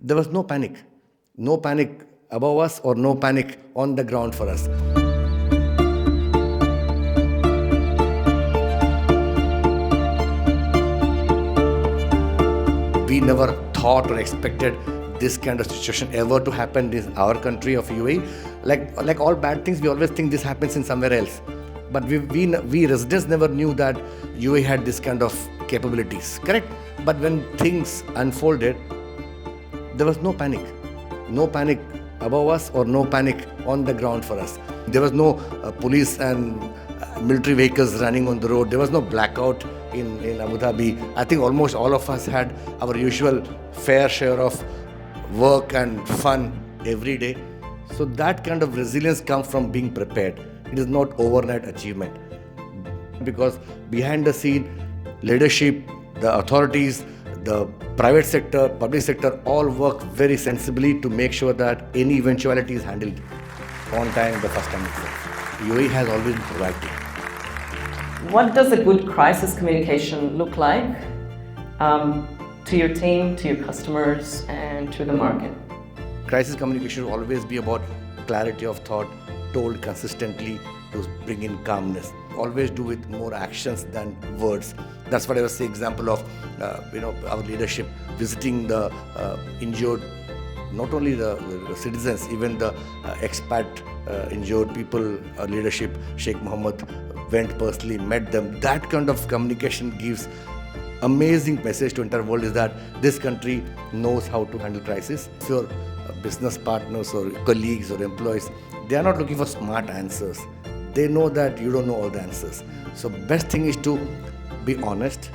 There was no panic. No panic above us or no panic on the ground for us. We never thought or expected this kind of situation ever to happen in our country of UAE. Like all bad things, we always think this happens in somewhere else. But we residents never knew that UAE had this kind of capabilities, correct? But when things unfolded, there was no panic. No panic above us or no panic on the ground for us. There was no police and military vehicles running on the road. There was no blackout in Abu Dhabi. I think almost all of us had our usual fair share of work and fun every day. So that kind of resilience comes from being prepared. It is not overnight achievement. Because behind the scene, leadership, the authorities, the private sector, public sector all work very sensibly to make sure that any eventuality is handled on time the first time itself. UAE has always been proactive. What does a good crisis communication look like to your team, to your customers, and to the market? Crisis communication will always be about clarity of thought, told consistently to bring in calmness. Always do with more actions than words. That's what I was saying. Example of our leadership visiting the injured, not only the citizens, even the expat injured people. Our leadership, Sheikh Mohammed, went personally, met them. That kind of communication gives amazing message to entire world is that this country knows how to handle crisis. If your business partners or colleagues or employees, they are not looking for smart answers. They know that you don't know all the answers. So best thing is to be honest.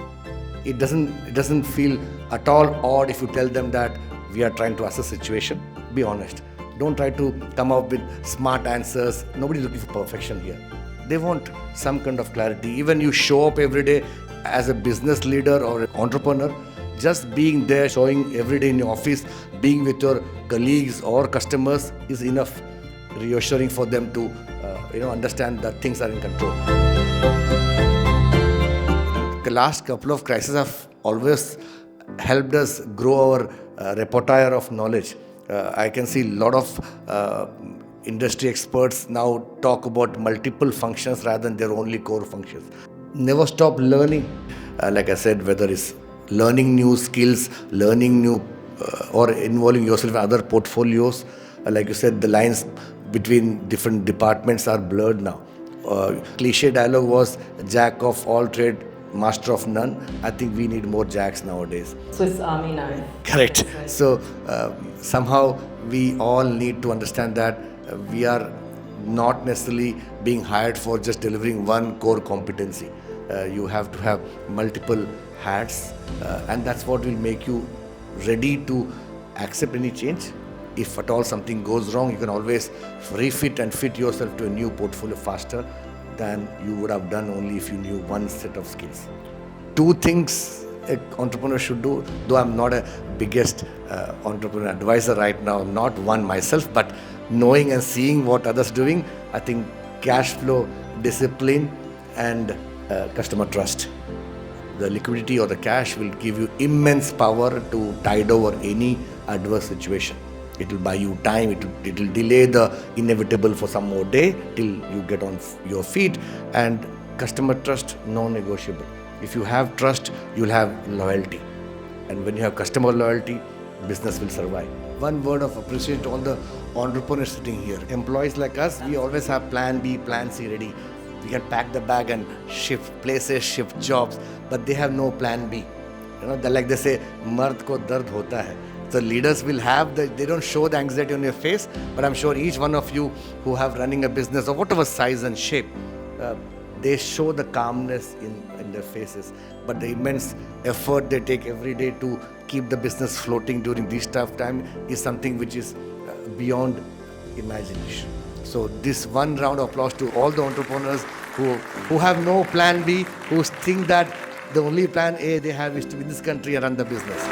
It doesn't feel at all odd if you tell them that we are trying to assess situation. Be honest. Don't try to come up with smart answers. Nobody's looking for perfection here. They want some kind of clarity. Even you show up every day as a business leader or an entrepreneur, just being there, showing every day in your office, being with your colleagues or customers is enough reassuring for them to understand that things are in control. The last couple of crises have always helped us grow our repertoire of knowledge. I can see a lot of industry experts now talk about multiple functions rather than their only core functions. Never stop learning. Like I said, whether it's learning new skills, learning new or involving yourself in other portfolios. Like you said, the lines between different departments are blurred now. Cliche dialogue was jack of all trade, master of none. I think we need more jacks nowadays. Swiss Army knife. Correct. So somehow we all need to understand that we are not necessarily being hired for just delivering one core competency. You have to have multiple hats, and that's what will make you ready to accept any change. If at all something goes wrong, you can always refit and fit yourself to a new portfolio faster than you would have done only if you knew one set of skills. Two things an entrepreneur should do, though I'm not a biggest entrepreneur advisor right now, not one myself, but knowing and seeing what others doing, I think cash flow, discipline, and customer trust. The liquidity or the cash will give you immense power to tide over any adverse situation. It will buy you time, it will delay the inevitable for some more day till you get on your feet. And customer trust, non-negotiable. If you have trust, you'll have loyalty. And when you have customer loyalty, business will survive. One word of appreciation to all the entrepreneurs sitting here. Employees like us, we always have plan B, plan C ready. We can pack the bag and shift places, shift jobs, but they have no plan B. Like they say, mard ko dard hota hai. So leaders will have they don't show the anxiety on your face, but I'm sure each one of you who have running a business of whatever size and shape, they show the calmness in their faces. But the immense effort they take every day to keep the business floating during these tough times is something which is beyond imagination. So this one round of applause to all the entrepreneurs who have no plan B, who think that the only plan A they have is to be in this country and run the business.